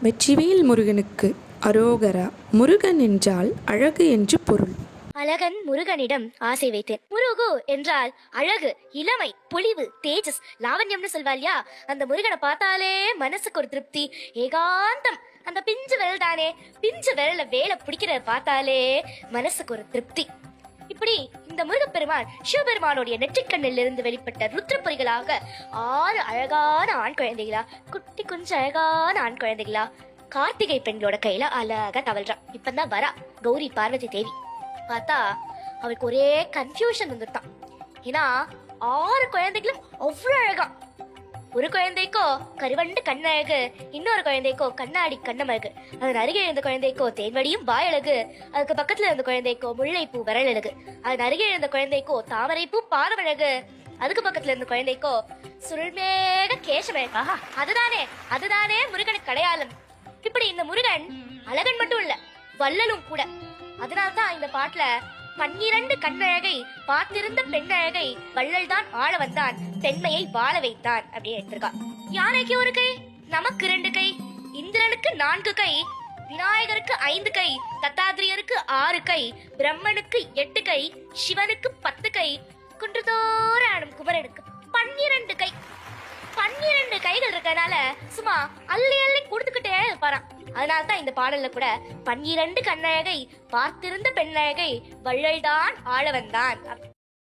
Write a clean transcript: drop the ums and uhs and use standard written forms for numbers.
வெற்றிவேல் முருகனுக்கு அரோகரா. முருகன் என்றால் அழகு என்று பொருள். அழகன் முருகனிடம் ஆசை வைத்தேன். முருகு என்றால் அழகு, இளமை, பொலிவு, தேஜஸ், லாவண்யம்னு சொல்வாள்யா. அந்த முருகனை பார்த்தாலே மனசுக்கு ஒரு திருப்தி, ஏகாந்தம். அந்த பிஞ்சு விரல் தானே, பிஞ்சு விரல வேலை பிடிக்கிறத பார்த்தாலே மனசுக்கு ஒரு திருப்தி. இப்படி இந்த முருகப்பெருமான் சிவபெருமானுடைய நெற்றிக்கண்ணில் இருந்து வெளிப்பட்ட ருத்ரப்பொறிகளாக 6 அழகான ஆண் குழந்தைகளா, குட்டி கொஞ்சம் அழகான ஆண் குழந்தைகளா கார்த்திகை பெண்களோட கையில அழகா தவழ்றான். இப்பதான் வரா கௌரி பார்வதி தேவி. பார்த்தா அவளுக்கு ஒரே கன்ஃபியூஷன் வந்துட்டான். ஏன்னா 6 குழந்தைகளும் அவ்வளவு அழகா. ஒரு குழந்தைக்கோ கருவண்டு கண்ணழகு, இன்னொரு குழந்தைக்கோ கண்ணாடி கண்ணமழகு, அதன் அருகே இருந்த குழந்தைக்கோ தேன்வடியும் வாயழகு, அதுக்கு பக்கத்துல இருந்த குழந்தைக்கோ முல்லைப்பூ வரலழகு, அதன் அருகே இருந்த குழந்தைக்கோ தாமரைப்பூ பாதமழகு, அதுக்கு பக்கத்துல இருந்த குழந்தைக்கோ சுருள்மேக கேசமழகு. ஆஹா, அதுதானே முருகனுக்கு அடையாளம். இப்படி இந்த முருகன் அழகன் மட்டும் இல்ல, வள்ளலும் கூட. அதனால்தான் இந்த பாட்டுல 12 கண்ணழகை பார்த்திருந்த பெண்ணழகை வள்ளல் தான் ஆள வந்தான், பெண்மையை வாழ வைத்தான் அப்படின்னு எடுத்திருக்கான். யானைக்கு ஒரு கை, நமக்கு 2 கை, இந்திரனுக்கு 4 கை, விநாயகருக்கு 5 கை, தத்தாத்திரியருக்கு 6 கை, பிரம்மனுக்கு 8 கை, சிவனுக்கு 10 கை, குன்றுதோறும் குமரனுக்கு 12 கை. 12 கைகள் இருக்கனால சும்மா அள்ளி அள்ளி கொடுத்துக்கிட்டே இருப்பாராம். அதனால்தான் இந்த பாடல்ல கூட 12 கண்ணழகை பார்த்திருந்த பெண்ணழகை வள்ளல்தான் ஆள வந்தான்.